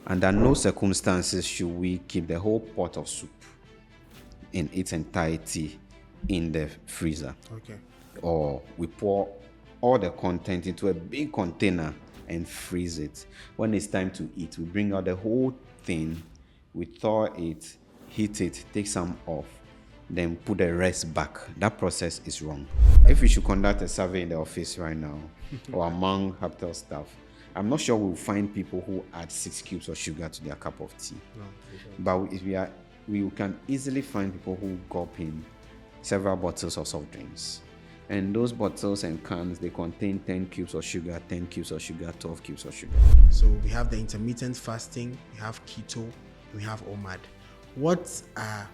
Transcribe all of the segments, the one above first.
Under no circumstances should we keep the whole pot of soup in its entirety in the freezer. Okay. Or we pour all the content into a big container and freeze it. When it's time to eat, we bring out the whole thing, we thaw it, heat it, take some off, then put the rest back. That process is wrong. If we should conduct a survey in the office right now or among Hubtel staff, I'm not sure we'll find people who add 6 cubes of sugar to their cup of tea. No, But if we can easily find people who gulp in several bottles of soft drinks. And those bottles and cans, they contain 10 cubes of sugar, 10 cubes of sugar, 12 cubes of sugar. So we have the intermittent fasting, we have keto, we have OMAD. What are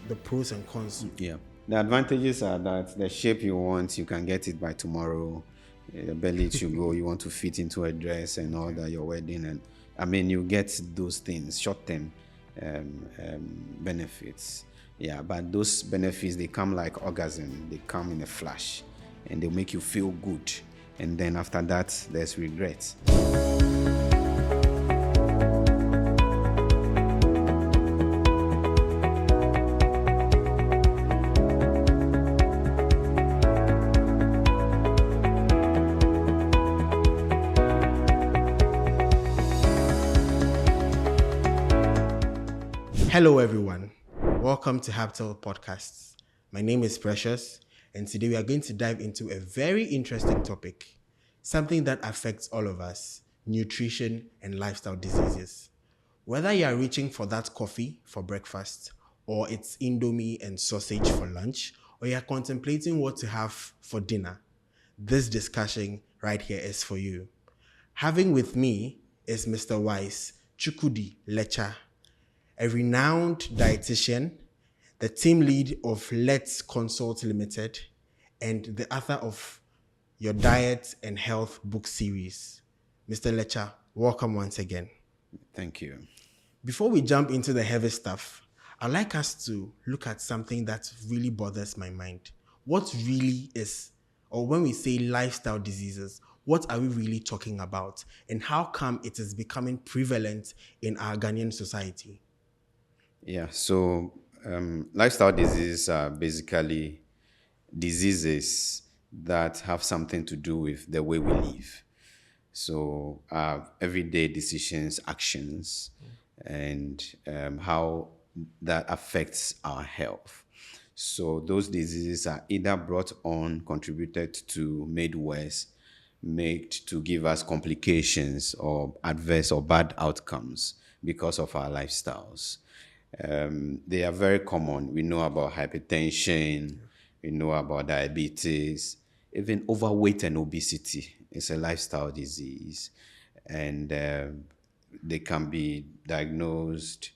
the pros and cons? Yeah. The advantages are that the shape you want, you can get it by tomorrow. The belly to go, you want to fit into a dress and all that, your wedding. And I mean, you get those things, short-term benefits. Yeah, but those benefits, they come like orgasm. They come in a flash and they'll make you feel good. And then after that, there's regret. Hello, everyone. Welcome to Hubtel Podcasts. My name is Precious, and today we are going to dive into a very interesting topic, something that affects all of us: nutrition and lifestyle diseases. Whether you are reaching for that coffee for breakfast, or it's Indomie and sausage for lunch, or you are contemplating what to have for dinner, this discussion right here is for you. Having with me is Mr. Wise Chukudi Lecha, a renowned dietitian, the team lead of Let's Consult Limited, and the author of Your Diet and Health book series. Mr. Lecha, welcome once again. Thank you. Before we jump into the heavy stuff, I'd like us to look at something that really bothers my mind. What really is, or when we say lifestyle diseases, what are we really talking about? And how come it is becoming prevalent in our Ghanaian society? Yeah, so lifestyle diseases are basically diseases that have something to do with the way we live. So everyday decisions, actions, and how that affects our health. So those diseases are either brought on, contributed to, made worse, made to give us complications or adverse or bad outcomes because of our lifestyles. They are very common. We know about hypertension, we know about diabetes, even overweight and obesity is a lifestyle disease. And they can be diagnosed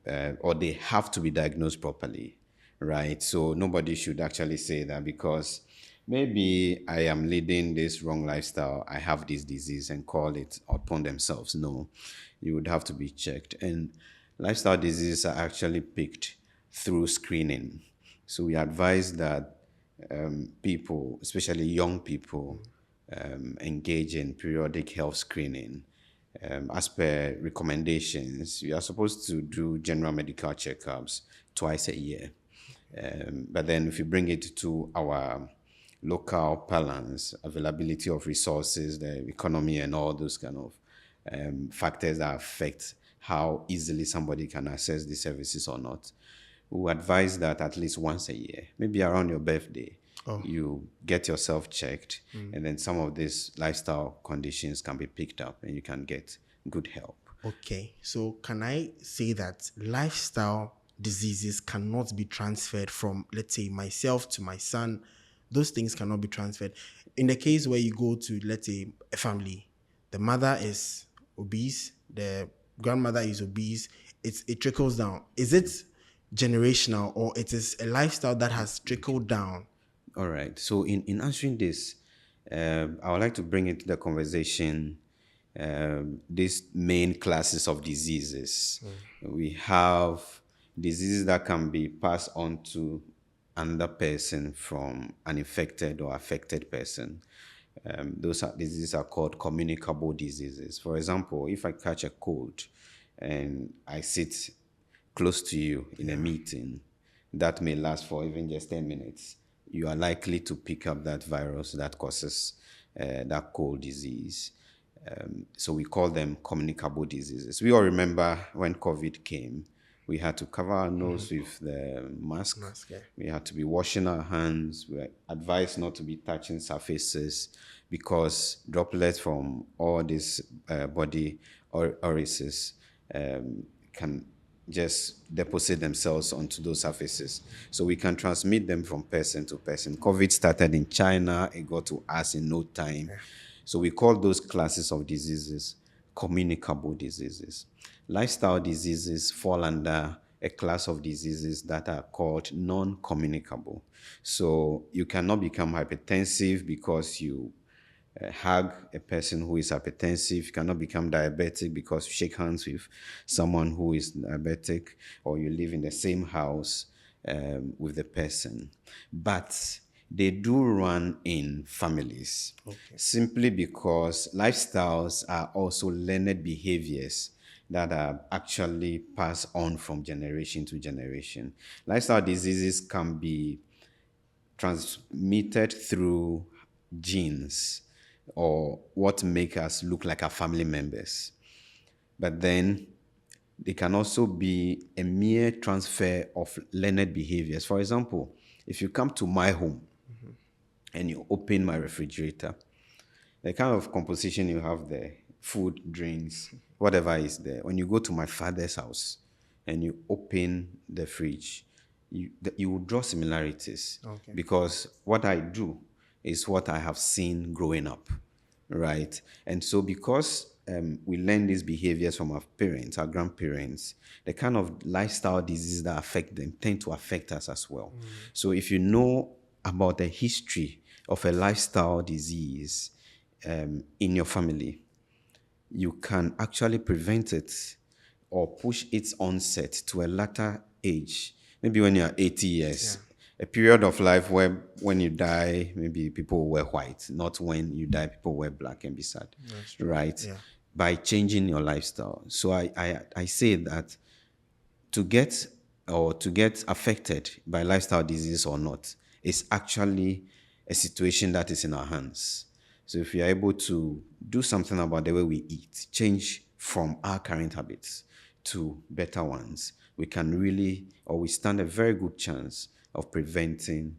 or they have to be diagnosed properly, right? So nobody should actually say that because maybe I am leading this wrong lifestyle, I have this disease and call it upon themselves. No, you would have to be checked. And lifestyle diseases are actually picked through screening. So we advise that people, especially young people, engage in periodic health screening. As per recommendations, we are supposed to do general medical checkups twice a year. But then if you bring it to our local balance, availability of resources, the economy and all those kind of factors that affect how easily somebody can access the services or not, we advise that at least once a year, maybe around your birthday, you get yourself checked, and then some of these lifestyle conditions can be picked up and you can get good help. Okay, so can I say that lifestyle diseases cannot be transferred from, let's say, myself to my son? Those things cannot be transferred. In the case where you go to, let's say, a family, the mother is obese, the grandmother is obese, it trickles down. Is it generational, or it is a lifestyle that has trickled down? All right. So in answering this, I would like to bring into the conversation these main classes of diseases. We have diseases that can be passed on to another person from an infected or affected person. Those diseases are called communicable diseases. For example, if I catch a cold and I sit close to you in a Yeah. meeting that may last for even just 10 minutes, you are likely to pick up that virus that causes that cold disease. So we call them communicable diseases. We all remember when COVID came, we had to cover our nose with the mask. Mask. Yeah. We had to be washing our hands. We were advised not to be touching surfaces because droplets from all these body orifices can just deposit themselves onto those surfaces. So we can transmit them from person to person. COVID started in China, it got to us in no time. So we call those classes of diseases communicable diseases. Lifestyle diseases fall under a class of diseases that are called non-communicable. So you cannot become hypertensive because you hug a person who is hypertensive. You cannot become diabetic because you shake hands with someone who is diabetic, or you live in the same house with the person. But they do run in families Okay. simply because lifestyles are also learned behaviors that are actually passed on from generation to generation. Lifestyle diseases can be transmitted through genes or what make us look like our family members. But then they can also be a mere transfer of learned behaviors. For example, if you come to my home and you open my refrigerator, the kind of composition you have there, food, drinks, whatever is there. When you go to my father's house and you open the fridge, you will draw similarities Okay. because what I do is what I have seen growing up, right? And so because we learn these behaviors from our parents, our grandparents, the kind of lifestyle diseases that affect them tend to affect us as well. So if you know about the history of a lifestyle disease in your family, you can actually prevent it or push its onset to a later age. Maybe when you're 80 Yeah. years, a period of life where when you die, maybe people wear white, not when you die, people wear black and be sad, That's true. right? Yeah. By changing your lifestyle. So I say that to get affected by lifestyle disease or not is actually a situation that is in our hands. So if we are able to do something about the way we eat, change from our current habits to better ones, we can really, or we stand a very good chance of preventing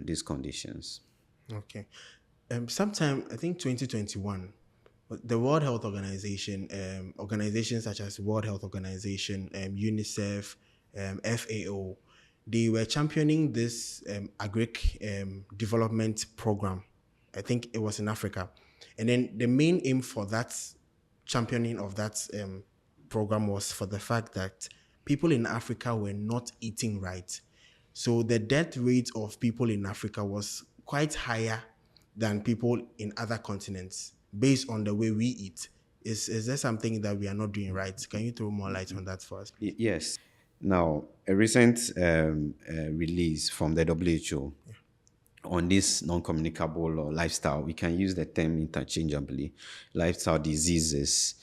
these conditions. Okay. Sometime I think 2021, the World Health Organization, organizations such as World Health Organization, UNICEF, FAO, they were championing this agric development program. I think it was in Africa, and then the main aim for that championing of that program was for the fact that people in Africa were not eating right. So the death rate of people in Africa was quite higher than people in other continents based on the way we eat. Is there something that we are not doing right? Can you throw more light on that for us, please? Yes. Now, a recent release from the WHO on this non-communicable or lifestyle, we can use the term interchangeably, lifestyle diseases,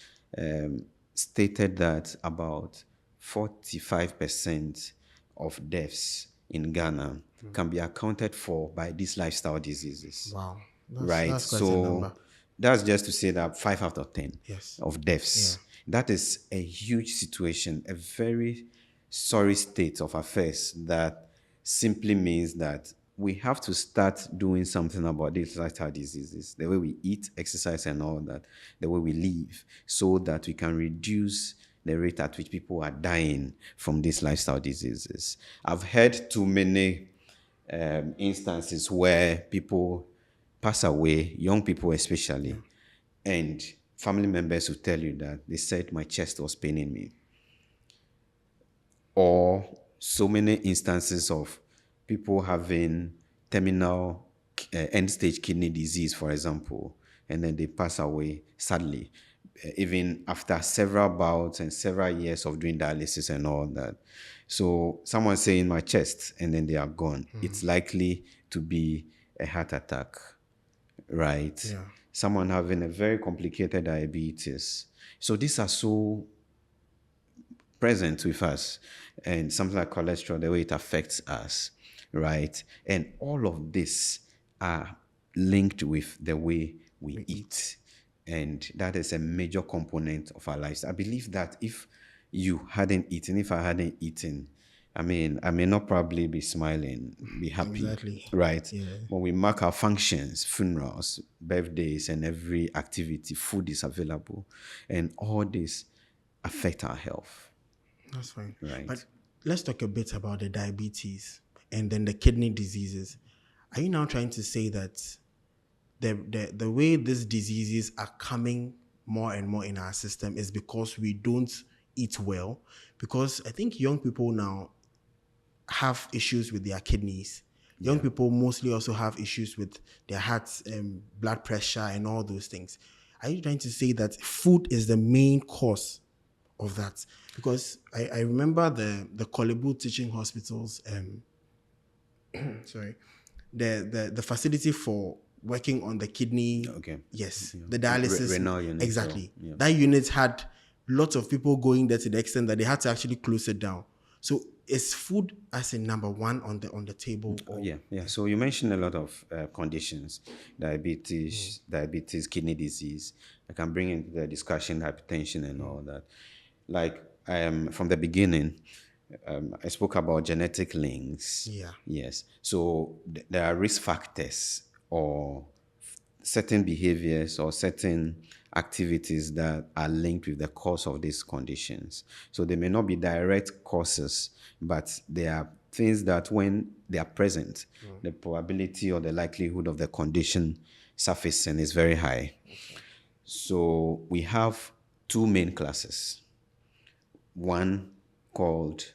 stated that about 45% of deaths in Ghana can be accounted for by these lifestyle diseases, Wow, right? that's quite a So number. that's just to say that 5 out of 10 Yes. of Yeah. deaths. That is a huge situation, a very sorry state of affairs that simply means that we have to start doing something about these lifestyle diseases, the way we eat, exercise, and all that, the way we live, so that we can reduce the rate at which people are dying from these lifestyle diseases. I've heard too many instances where people pass away, young people especially, and family members will tell you that they said my chest was paining me. Or so many instances of people having terminal end stage kidney disease, for example, and then they pass away sadly, even after several bouts and several years of doing dialysis and all that. So someone saying my chest and then they are gone. It's likely to be a heart attack, right? Yeah. Someone having a very complicated diabetes. So these are so present with us, and something like cholesterol, the way it affects us, right? And all of this are linked with the way we eat. And that is a major component of our lives. I believe that if you hadn't eaten, if I hadn't eaten, I mean, I may not probably be smiling, be happy, Exactly. right? Yeah. When we mark our functions, funerals, birthdays, and every activity, food is available. And all this affect our health, That's fine. But right? let's talk a bit about the diabetes and then the kidney diseases. Are you now trying to say that the way these diseases are coming more and more in our system is because we don't eat well? Because I think young people now have issues with their kidneys. Young Yeah. people mostly also have issues with their hearts, blood pressure, and all those things. Are you trying to say that food is the main cause of that? Because I remember the Kolebu teaching hospitals, sorry, the facility for working on the kidney. Okay. Yes, Yeah. the dialysis. Renal unit. So, Exactly. yeah. That unit had lots of people going there to the extent that they had to actually close it down. So is food as in number one on the table? Or Yeah. So you mentioned a lot of conditions: diabetes, kidney disease. I can bring into the discussion hypertension and all that. Like from the beginning, I spoke about genetic links. Yeah. Yes. So there are risk factors or certain behaviors or certain activities that are linked with the cause of these conditions. So they may not be direct causes, but they are things that when they are present, the probability or the likelihood of the condition surfacing is very high. So we have two main classes. One called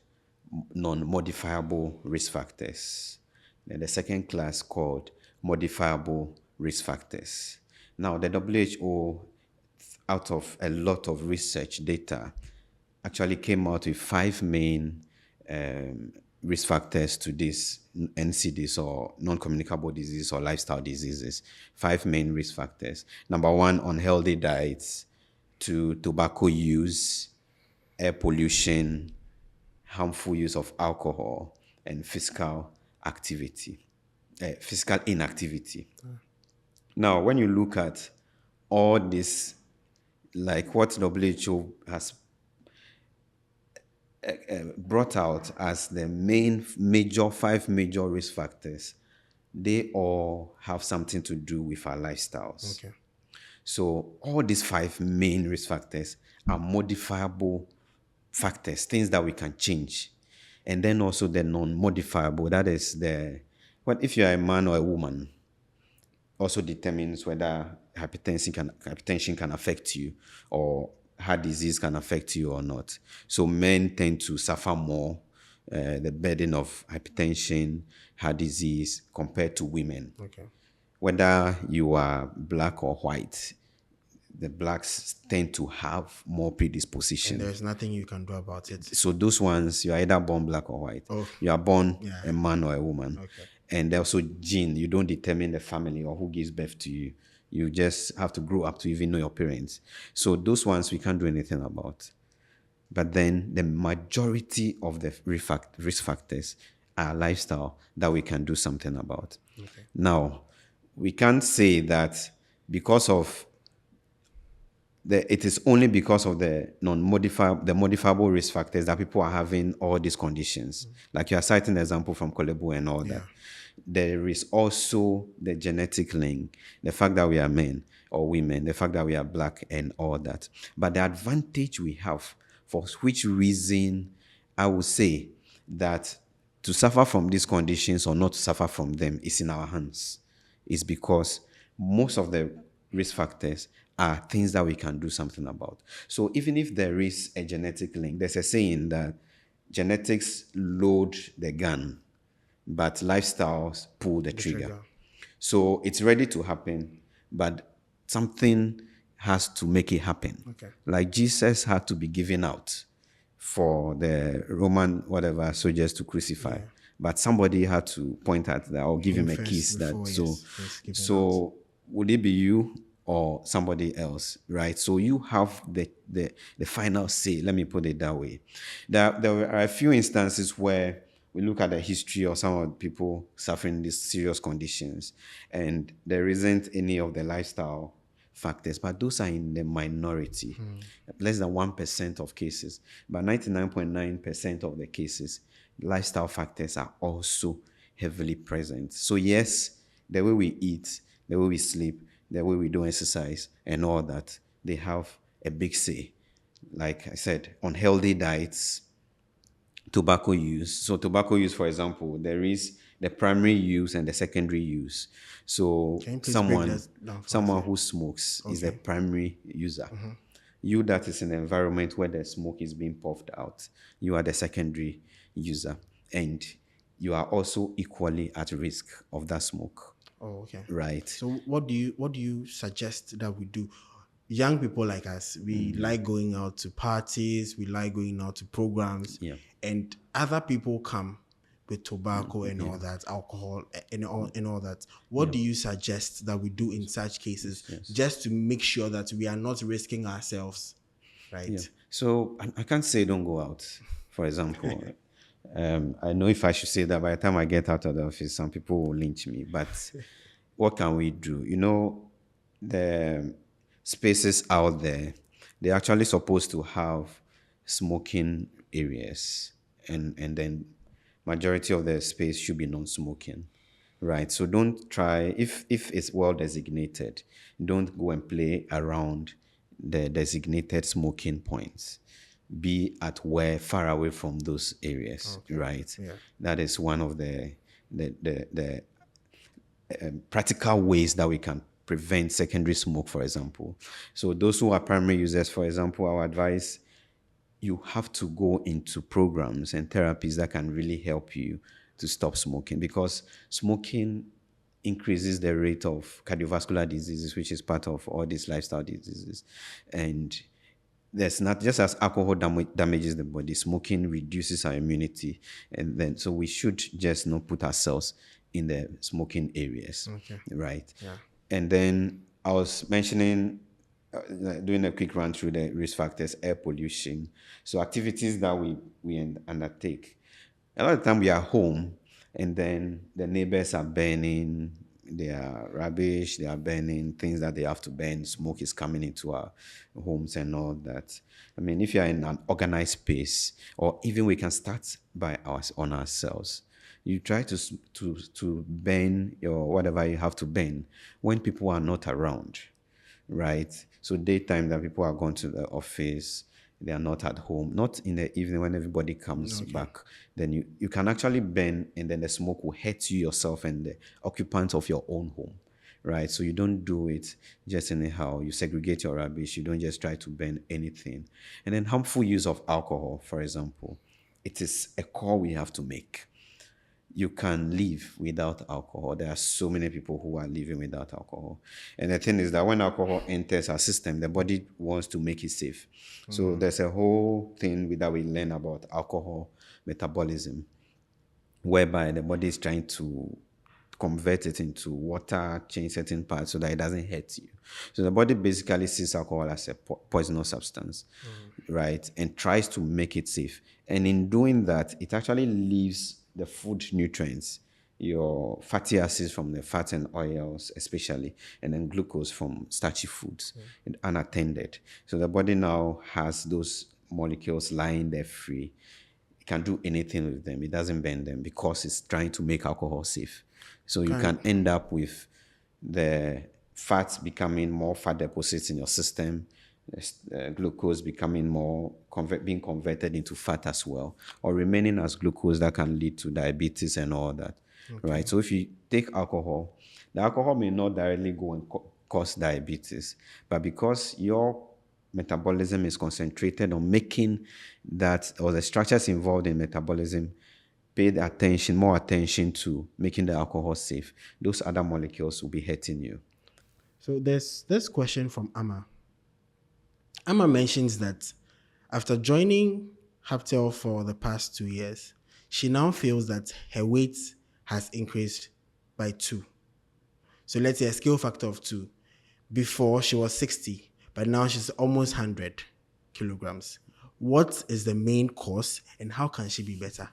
non-modifiable risk factors. Then the second class called modifiable risk factors. Now, the WHO, out of a lot of research data, actually came out with five main risk factors to this NCDs or non-communicable disease or lifestyle diseases. Five main risk factors. Number one, unhealthy diets. Two, tobacco use, air pollution, harmful use of alcohol, and physical inactivity. Now, when you look at all this, like what WHO has brought out as the five major risk factors, they all have something to do with our lifestyles. Okay. So all these five main risk factors are modifiable factors, things that we can change. And then also the non-modifiable, that is what if you're a man or a woman, also determines whether hypertension can affect you or heart disease can affect you or not. So men tend to suffer more the burden of hypertension, heart disease compared to women. Okay. Whether you are black or white, the blacks tend to have more predisposition. And there's nothing you can do about it. So those ones, you are either born black or white. Oh. You are born Yeah. a man or a woman. Okay. And also gene, you don't determine the family or who gives birth to you. You just have to grow up to even know your parents. So those ones we can't do anything about. But then the majority of the risk factors are lifestyle that we can do something about. Okay. Now, we can't say that because of it is only because of the modifiable risk factors that people are having all these conditions. Like you are citing the example from Kolebu and all that. There is also the genetic link, the fact that we are men or women, the fact that we are black and all that. But the advantage we have, for which reason I would say that to suffer from these conditions or not to suffer from them is in our hands, is because most of the risk factors are things that we can do something about. So even if there is a genetic link, there's a saying that genetics load the gun, but lifestyles pull the trigger. So it's ready to happen, but something has to make it happen. Okay. Like Jesus had to be given out for the Roman soldiers to crucify. But somebody had to point at that or give him a first kiss that before, so yes, first given so would it be you or somebody else, right? So you have the final say. Let me put it that way. There are a few instances where we look at the history of some of the people suffering these serious conditions, and there isn't any of the lifestyle factors, but those are in the minority, less than 1% of cases. But 99.9% of the cases, lifestyle factors are also heavily present. So, yes, the way we eat, the way we sleep, the way we do exercise, and all that, they have a big say. Like I said, unhealthy diets, tobacco use. So tobacco use, for example, there is the primary use and the secondary use. So Can you please break someone that down for us? someone Yeah. who smokes is the Okay. primary user. You that is in an environment where the smoke is being puffed out, you are the secondary user. And you are also equally at risk of that smoke. Oh, okay. Right. So what do you suggest that we do? Young people like us, we like going out to parties, we like going out to programs, Yeah. and other people come with tobacco and Yeah. all that, alcohol and all that. What Yeah. do you suggest that we do in such cases Yes. just to make sure that we are not risking ourselves, Yeah. right? So I can't say don't go out. For example, I know if I should say that by the time I get out of the office, some people will lynch me. But what can we do? The spaces out there, they're actually supposed to have smoking areas, and then majority of the space should be non-smoking, right? So don't try, if it's well designated, don't go and play around the designated smoking points. Be at where far away from those areas, Okay. right? Yeah. That is one of the practical ways that we can prevent secondary smoke, for example. So those who are primary users, for example, our advice, you have to go into programs and therapies that can really help you to stop smoking, because smoking increases the rate of cardiovascular diseases, which is part of all these lifestyle diseases. And there's not, just as alcohol damages the body, smoking reduces our immunity. And then, so we should just not put ourselves in the smoking areas, Okay. right? Yeah. And then I was mentioning, doing a quick run through the risk factors, air pollution. So activities that we undertake. A lot of the time we are home, and then the neighbors are burning their rubbish, they are burning things that they have to burn. Smoke is coming into our homes and all that. I mean, if you are in an organized space, or even we can start by on ourselves. You try to burn your whatever you have to burn when people are not around, right? So daytime that people are going to the office, they are not at home, not in the evening when everybody comes Okay. back. Then you can actually burn, and then the smoke will hurt you yourself and the occupants of your own home, right? So you don't do it just anyhow. You segregate your rubbish. You don't just try to burn anything. And then harmful use of alcohol, for example, it is a call we have to make. You can live without alcohol. There are so many people who are living without alcohol. And the thing is that when alcohol enters our system, the body wants to make it safe. So there's a whole thing that we learn about alcohol metabolism, whereby the body is trying to convert it into water, change certain parts so that it doesn't hurt you. So the body basically sees alcohol as a poisonous substance, right? And tries to make it safe. And in doing that, it actually leaves the food nutrients, your fatty acids from the fats and oils, especially, and then glucose from starchy foods, unattended. So the body now has those molecules lying there free. It can do anything with them. It doesn't bend them because it's trying to make alcohol safe. So you Can can end up with the fats becoming more fat deposits in your system, glucose becoming being converted into fat as well, or remaining as glucose that can lead to diabetes and all that, okay. right? So if you take alcohol, the alcohol may not directly go and cause diabetes, but because your metabolism is concentrated on making that, or the structures involved in metabolism paid more attention to making the alcohol safe, those other molecules will be hurting you. So there's this question from Amma. Amma mentions that after joining Hubtel for the past 2 years, she now feels that her weight has increased by two. So let's say a scale factor of two. Before she was 60, but now she's almost 100 kilograms. What is the main cause and how can she be better?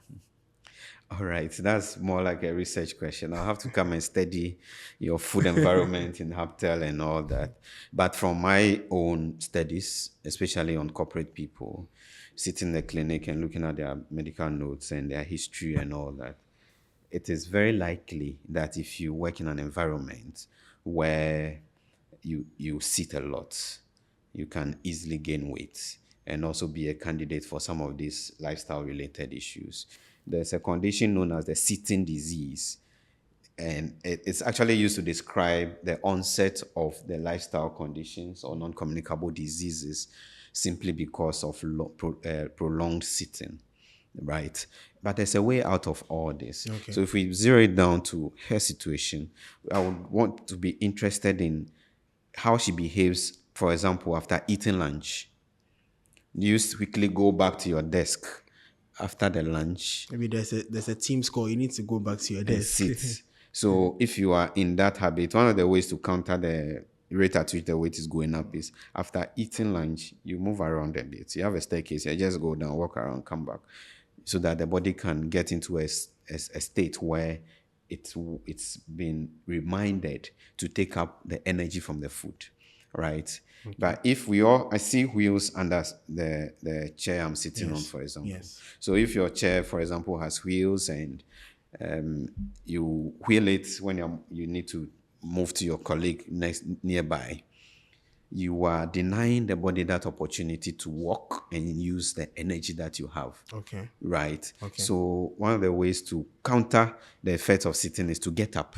All right, that's more like a research question. I'll have to come and study your food environment in Hubtel and all that. But from my own studies, especially on corporate people, sitting in the clinic and looking at their medical notes and their history and all that, it is very likely that if you work in an environment where you sit a lot, you can easily gain weight and also be a candidate for some of these lifestyle related issues. There's a condition known as the sitting disease, and it's actually used to describe the onset of the lifestyle conditions or non-communicable diseases simply because of prolonged sitting, right? But there's a way out of all this. Okay. So if we zero it down to her situation, I would want to be interested in how she behaves, for example, after eating lunch. Do you quickly go back to your desk after the lunch Maybe there's a team score. You need to go back to your and desk. sit? So if you are in that habit, one of the ways to counter the rate at which the weight is going up is after eating lunch, you move around a bit. You have a staircase, you just go down, walk around, come back, so that the body can get into a state where it's been reminded to take up the energy from the food, right? But if I see wheels under the chair I'm sitting on, Yes. for example. Yes. So if your chair, for example, has wheels and you wheel it when you need to move to your colleague nearby, you are denying the body that opportunity to walk and use the energy that you have. Okay. Right. Okay. So one of the ways to counter the effect of sitting is to get up.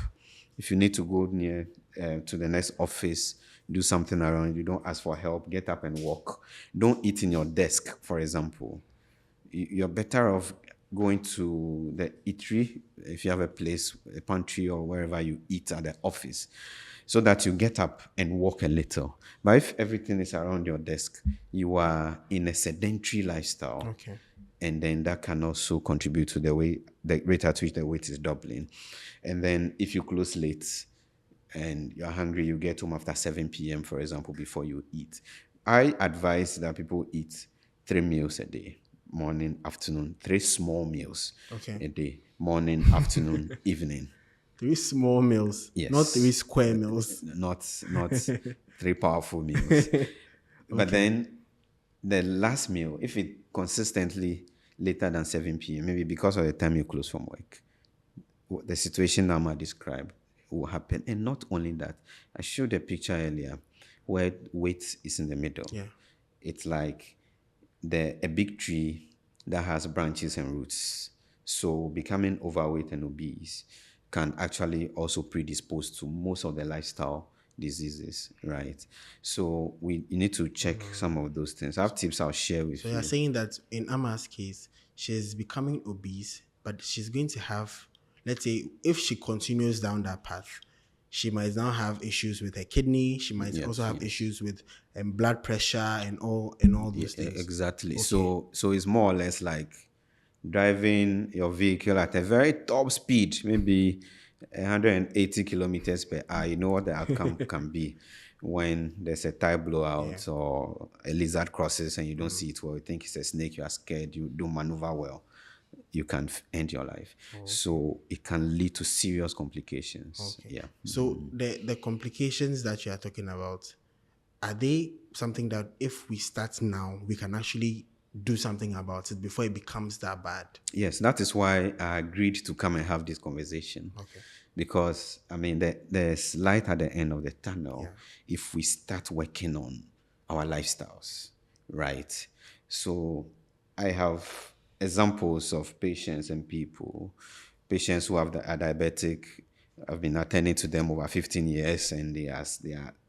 If you need to go near to the next office, do something around, you don't ask for help, get up and walk. Don't eat in your desk, for example. You're better off going to the eatery if you have a place, a pantry or wherever you eat at the office, so that you get up and walk a little. But if everything is around your desk, you are in a sedentary lifestyle. Okay. And then that can also contribute to the rate at which the weight is doubling. And then if you close late and you're hungry, you get home after 7 p.m., for example, before you eat. I advise that people eat 3 meals a day: morning, afternoon, 3 small meals Okay. a day: morning, afternoon, evening. 3 small meals, not Yes. 3 square meals. Not 3 powerful meals. But then the last meal, if it consistently later than 7 p.m., maybe because of the time you close from work, the situation Nama described will happen. And not only that, I showed a picture earlier where weight is in the middle. Yeah. It's like a big tree that has branches and roots. So becoming overweight and obese can actually also predispose to most of the lifestyle diseases, right? So you need to check some of those things. I have tips I'll share with So you. you're saying that in Ama's case, she's becoming obese, but she's going to have, let's say, if she continues down that path, she might now have issues with her kidney. She might also have issues with blood pressure and all those things. Exactly. So it's more or less like driving your vehicle at a very top speed, maybe 180 kilometers per hour. You know what the outcome can be when there's a tire blowout or a lizard crosses and you don't see it well. You think it's a snake, you are scared, you don't maneuver well, you can end your life. So it can lead to serious complications. Okay. Yeah. So the complications that you are talking about, are they something that if we start now, we can actually do something about it before it becomes that bad? Yes, that is why I agreed to come and have this conversation. Okay. Because, I mean, there's light at the end of the tunnel if we start working on our lifestyles, right? So I have examples of patients and patients who are diabetic. I've been attending to them over 15 years and they are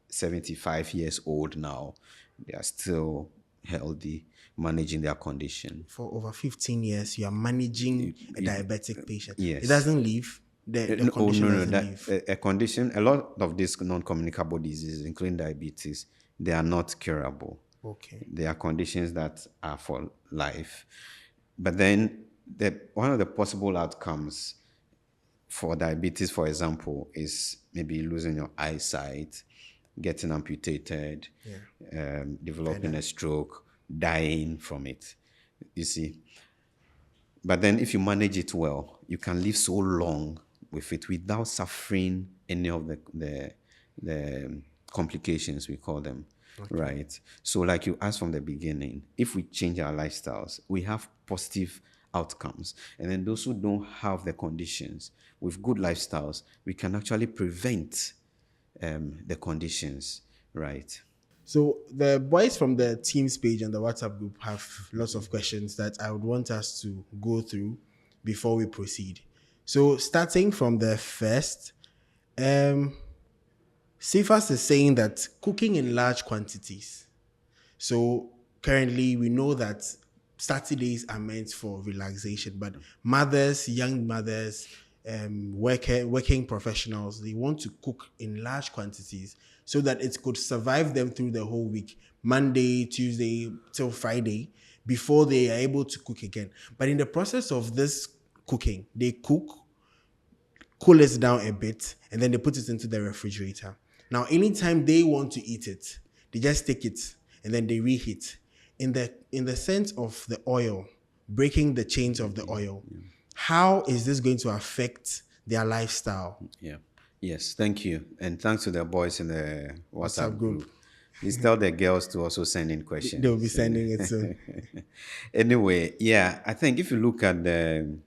75 years old now. They are still healthy, managing their condition. For over 15 years, you are managing a diabetic patient. Yes. It doesn't leave. The condition doesn't leave. A condition, a lot of these non-communicable diseases, including diabetes, they are not curable. Okay. They are conditions that are for life. But then one of the possible outcomes for diabetes, for example, is maybe losing your eyesight, getting amputated, Yeah. developing Further. a stroke, dying from it. You see, but then if you manage it well, you can live so long with it without suffering any of the complications, we call them, Okay. right? So like you asked from the beginning, if we change our lifestyles, we have positive outcomes. And then those who don't have the conditions, with good lifestyles, we can actually prevent the conditions, right? So the boys from the Teams page and the WhatsApp group have lots of questions that I would want us to go through before we proceed. So starting from the first, um, Cephas is saying that cooking in large quantities. So currently, we know that Saturdays are meant for relaxation, but mothers, young mothers, working professionals, they want to cook in large quantities so that it could survive them through the whole week, Monday, Tuesday till Friday, before they are able to cook again. But in the process of this cooking, they cook, cool it down a bit, and then they put it into the refrigerator. Now, anytime they want to eat it, they just take it and then they reheat. In the sense of the oil, breaking the chains of the oil, how is this going to affect their lifestyle? Yeah. Yes, thank you. And thanks to the boys in the WhatsApp WhatsApp group, group. Please tell the girls to also send in they will be questions. sending it soon. Anyway, yeah, I think if you look at the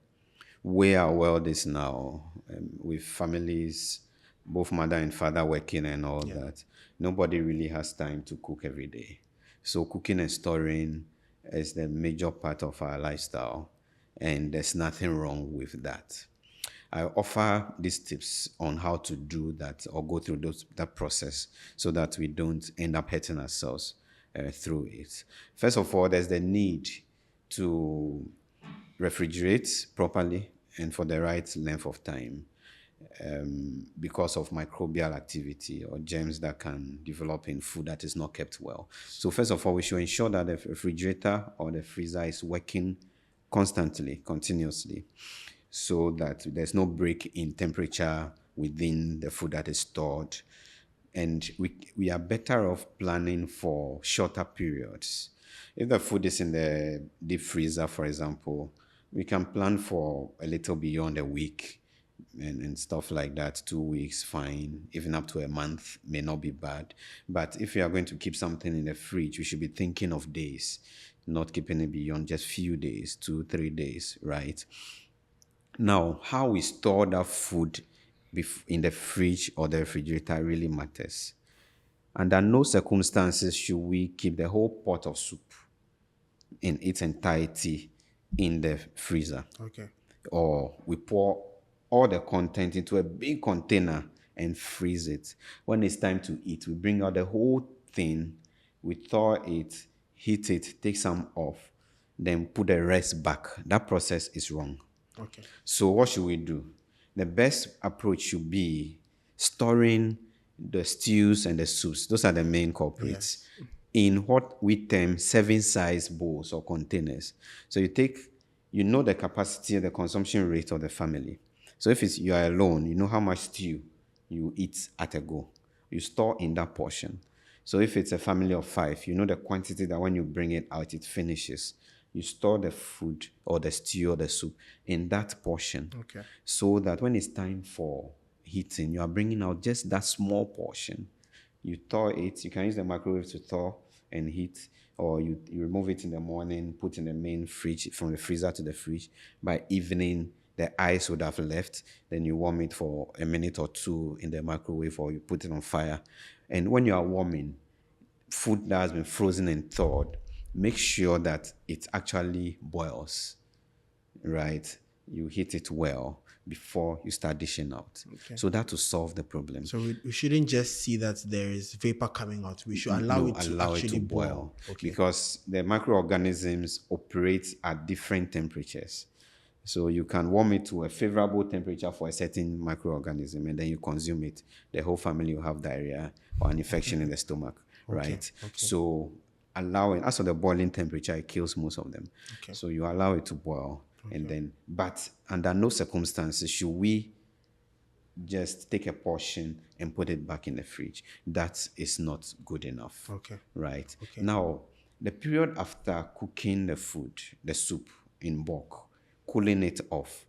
way our world is now, with families, both mother and father working and all Yeah. that, nobody really has time to cook every day. So cooking and storing is the major part of our lifestyle, and there's nothing wrong with that. I offer these tips on how to do that or go through that process so that we don't end up hurting ourselves through it. First of all, there's the need to refrigerate properly and for the right length of time, because of microbial activity or germs that can develop in food that is not kept well. So first of all, we should ensure that the refrigerator or the freezer is working constantly, continuously, so that there's no break in temperature within the food that is stored. And we are better off planning for shorter periods. If the food is in the deep freezer, for example, we can plan for a little beyond a week and stuff like that. 2 weeks, fine. Even up to a month may not be bad. But if you are going to keep something in the fridge, we should be thinking of days, not keeping it beyond just few days, 2, 3 days, right? Now, how we store that food in the fridge or the refrigerator really matters. Under no circumstances should we keep the whole pot of soup in its entirety in the freezer, Okay. or we pour all the content into a big container and freeze it. When it's time to eat, we bring out the whole thing, we thaw it, heat it, take some off, then put the rest back. That process is wrong. Okay. So what should we do? The best approach should be storing the stews and the soups. Those are the main culprits. Yes. In what we term serving size bowls or containers. So you know the capacity, the consumption rate of the family. So if you are alone, you know how much stew you eat at a go. You store in that portion. So if it's a family of 5, you know the quantity that when you bring it out, it finishes. You store the food or the stew or the soup in that portion. Okay. So that when it's time for heating, you are bringing out just that small portion. You thaw it. You can use the microwave to thaw and heat, or you remove it in the morning, put in the main fridge, from the freezer to the fridge. By evening, the ice would have left. Then you warm it for a minute or two in the microwave, or you put it on fire. And when you are warming food that has been frozen and thawed, make sure that it actually boils, right? You heat it well before you start dishing out. Okay. So that will solve the problem. So we shouldn't just see that there is vapor coming out. We should allow No, it to allow it actually to boil. boil, Okay. because the microorganisms operate at different temperatures. So you can warm it to a favorable temperature for a certain microorganism, and then you consume it. The whole family will have diarrhea or an infection in the stomach, right? Okay. So allowing, as for the boiling temperature, it kills most of them. Okay. So you allow it to boil, and then, but under no circumstances should we just take a portion and put it back in the fridge. That is not good enough, Okay. right? Okay. Now, the period after cooking the food, the soup in bulk, cooling it off.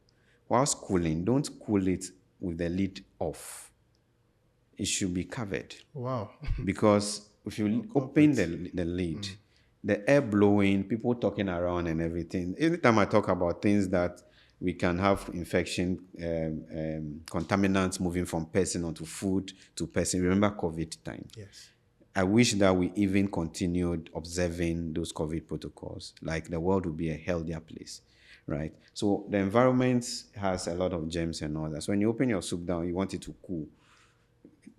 Whilst cooling, don't cool it with the lid off. It should be covered, Wow. because if you open Corporate. the lid, the air blowing, people talking around and everything. Anytime I talk about things that we can have infection, contaminants moving from person onto food to person. Remember COVID time. Yes. I wish that we even continued observing those COVID protocols. Like, the world would be a healthier place, right? So the environment has a lot of germs and all that. So when you open your soup down, you want it to cool.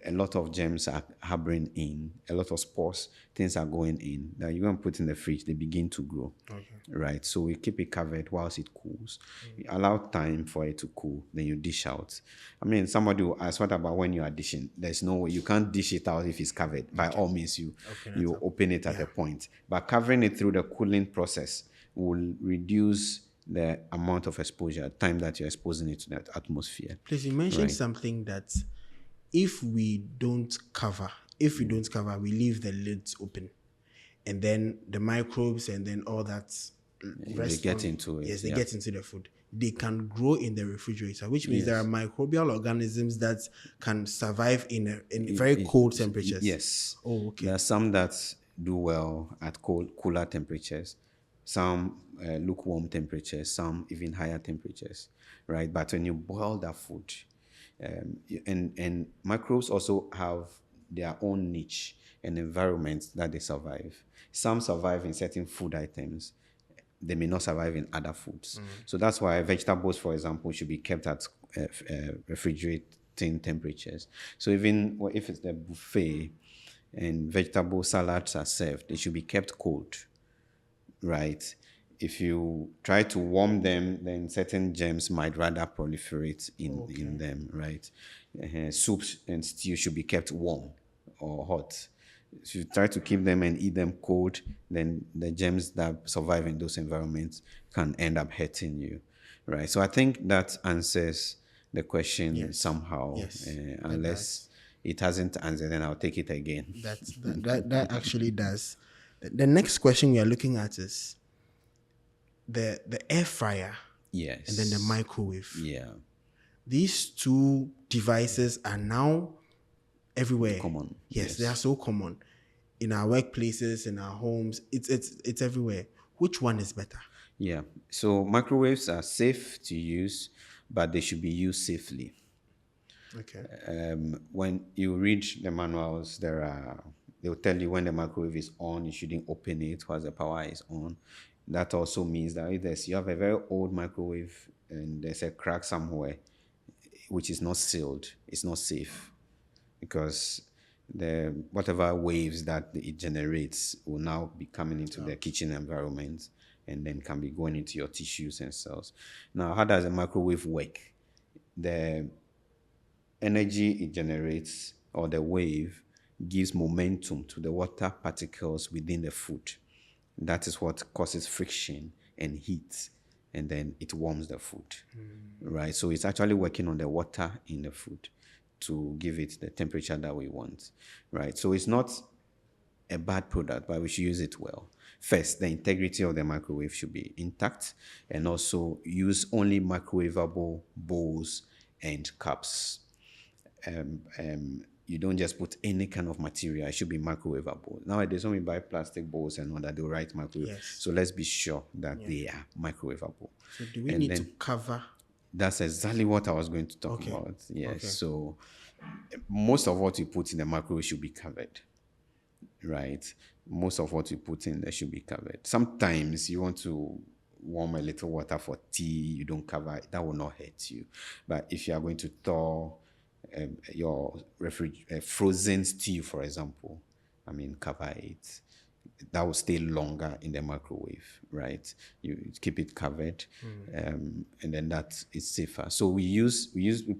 A lot of germs are harboring in, a lot of spores, things are going in that you're going to put in the fridge, they begin to grow. Okay. Right. So we keep it covered whilst it cools. You allow time for it to cool, then you dish out. I mean, somebody will ask, what about when you are dishing? There's no way you can't dish it out if it's covered. By all means, you open it at a point. But covering it through the cooling process will reduce the amount of exposure, time that you're exposing it to that atmosphere. Please, you mentioned something that if we don't cover, we leave the lids open, and then the microbes and then all that They get into it. yes, they yeah. get into the food. They can grow in the refrigerator, which means there are microbial organisms that can survive in very cold temperatures. Yes. Oh, okay. There are some that do well at cooler temperatures, some lukewarm temperatures, some even higher temperatures, right? But when you boil that food, and microbes also have their own niche and environment that they survive. Some survive in certain food items. They may not survive in other foods. So that's why vegetables, for example, should be kept at refrigerating temperatures. So even if it's the buffet and vegetable salads are served, they should be kept cold, right? If you try to warm them, then certain germs might rather proliferate in them, right? Soups and stew should be kept warm or hot. If you try to keep them and eat them cold, then the germs that survive in those environments can end up hurting you, right? So I think that answers the question somehow. Yes, Unless it hasn't answered, then I'll take it again. That actually does. The next question we are looking at is the air fryer Yes. and then the microwave. Yeah. These two devices are now everywhere. Common. Yes, they are so common in our workplaces, in our homes. It's everywhere. Which one is better? Yeah. So microwaves are safe to use, but they should be used safely. Okay. When you read the manuals, they'll tell you when the microwave is on, you shouldn't open it while the power is on. That also means that if you have a very old microwave and there's a crack somewhere, which is not sealed, it's not safe, because the whatever waves that it generates will now be coming into the kitchen environment and then can be going into your tissues and cells. Now, how does a microwave work? The energy it generates, or the wave, gives momentum to the water particles within the food. That is what causes friction and heat, and then it warms the food, right? So it's actually working on the water in the food to give it the temperature that we want, right? So it's not a bad product, but we should use it well. First, the integrity of the microwave should be intact, and also use only microwavable bowls and cups. You don't just put any kind of material. It should be microwavable. Nowadays, when we buy plastic bowls and all that, they'll write microwave. Yes. So let's be sure that they are microwavable. So do we need to cover? That's exactly what I was going to talk about. Yes. So most of what you put in the microwave should be covered, right? Most of what you put in there should be covered. Sometimes you want to warm a little water for tea, you don't cover it. That will not hurt you. But if you are going to thaw your frozen stew, for example, cover it. That will stay longer in the microwave, right? You keep it covered, and then that is safer. So we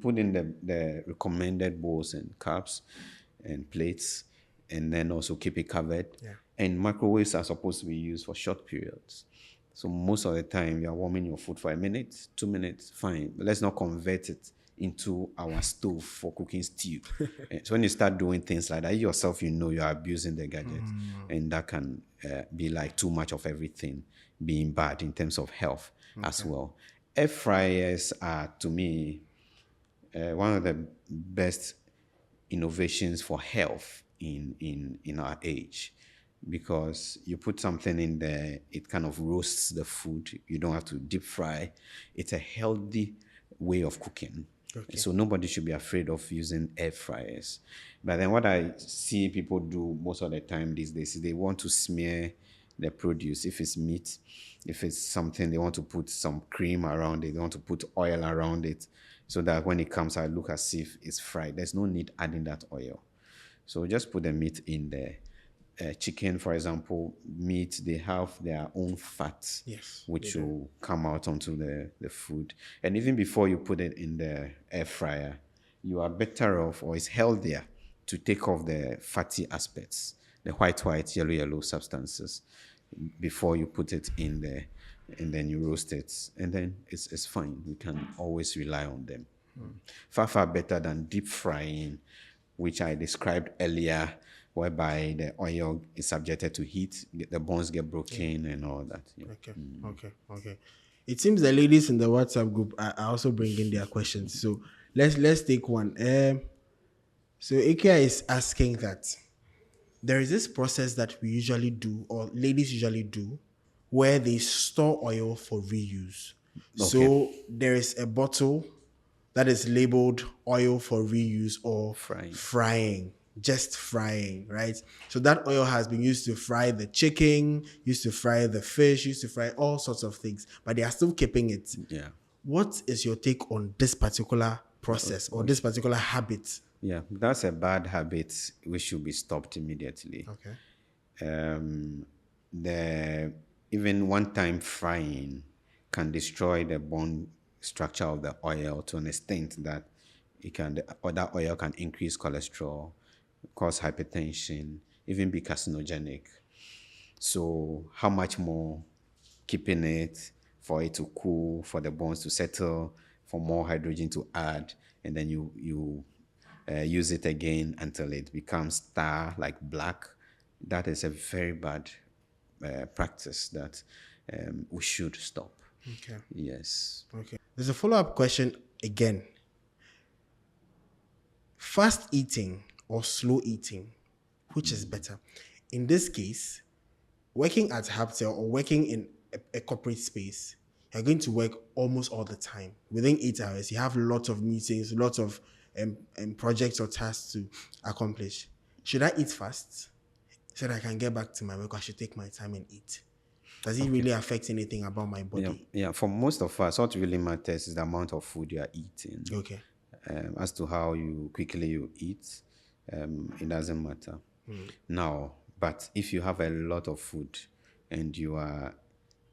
put in the recommended bowls and cups and plates, and then also keep it covered. Yeah. And microwaves are supposed to be used for short periods. So most of the time, you are warming your food for a minute, 2 minutes, fine. But let's not convert it into our stove for cooking stew. So when you start doing things like that, you yourself, you know, you are abusing the gadget, and that can be like too much of everything being bad in terms of health as well. Air fryers are, to me, one of the best innovations for health in our age, because you put something in there, it kind of roasts the food. You don't have to deep fry. It's a healthy way of cooking. Okay. So nobody should be afraid of using air fryers. But then what I see people do most of the time these days is they want to smear the produce. If it's meat, if it's something, they want to put some cream around it, they want to put oil around it, so that when it comes out, it look as if it's fried. There's no need adding that oil. So just put the meat in there. Chicken, for example, meat, they have their own fat, Yes, which they do. will come out onto the food. And even before you put it in the air fryer, you are better off, or it's healthier, to take off the fatty aspects, the white, yellow substances, before you put it in there. And then you roast it, and then it's fine. You can always rely on them. Far better than deep frying, which I described earlier, whereby the oil is subjected to heat, the bones get broken, and all that. Yeah. Okay. It seems the ladies in the WhatsApp group are also bringing their questions. So let's take one. So Ikea is asking that there is this process that we usually do, or ladies usually do, where they store oil for reuse. Okay. So there is a bottle that is labeled oil for reuse or Frying. just frying, right? So that oil has been used to fry the chicken, used to fry the fish, used to fry all sorts of things, but they are still keeping it. Yeah. What is your take on this particular process or this particular habit? Yeah. That's a bad habit which should be stopped immediately. Okay. The even one-time frying can destroy the bone structure of the oil to an extent that or that oil can increase cholesterol, cause hypertension, even be carcinogenic. So how much more keeping it for it to cool, for the bones to settle, for more hydrogen to add, and then you use it again until it becomes tar, like black. That is a very bad practice that we should stop. Okay. Yes. Okay. There's a follow-up question again. Fast eating or slow eating, which is better? In this case, working at Hubtel or working in a corporate space, you're going to work almost all the time. Within 8 hours, you have lots of meetings, lots of projects or tasks to accomplish. Should I eat fast so that I can get back to my work? Or I should take my time and eat? Does it really affect anything about my body? Yeah. For most of us, what really matters is the amount of food you are eating. Okay. As to how quickly you eat, it doesn't matter. Now, but if you have a lot of food and you are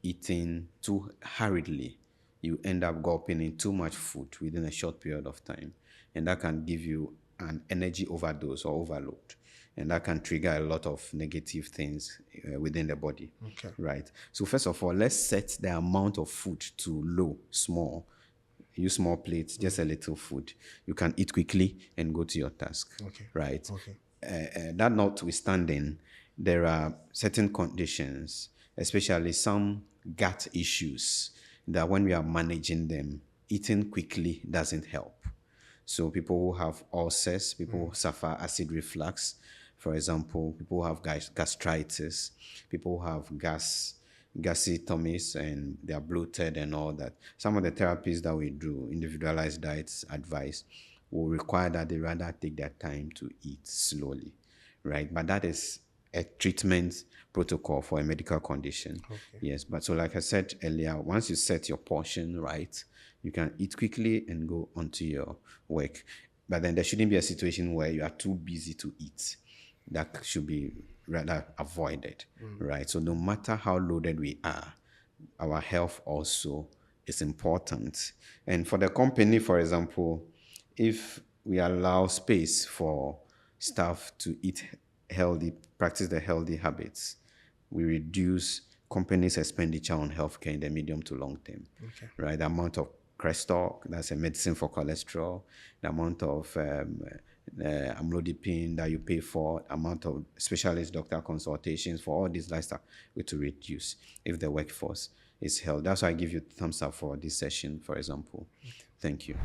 eating too hurriedly, you end up gulping in too much food within a short period of time, and that can give you an energy overdose or overload, and that can trigger a lot of negative things within the body. Okay. Right. So first of all, let's set the amount of food to low, small. Use small plates, just a little food. You can eat quickly and go to your task. Okay. Right. Okay. That notwithstanding, there are certain conditions, especially some gut issues, that when we are managing them, eating quickly doesn't help. So people who have ulcers, people who suffer acid reflux, for example, people who have gastritis, people who have gassy tummies and they are bloated and all that. Some of the therapies that we do, individualized diets advice, will require that they rather take their time to eat slowly, right? But that is a treatment protocol for a medical condition. Okay. Yes, but so like I said earlier, once you set your portion right, you can eat quickly and go onto your work. But then there shouldn't be a situation where you are too busy to eat. That should be rather avoided, right? So no matter how loaded we are, our health also is important. And for the company, for example, if we allow space for staff to eat healthy, practice the healthy habits, we reduce companies' expenditure on healthcare in the medium to long term. Okay. Right? The amount of Crestor, that's a medicine for cholesterol, the amount of amlodipine that you pay for, amount of specialist doctor consultations for all these lifestyle way to reduce if the workforce is held. That's why I give you thumbs up for this session, for example. Thank you.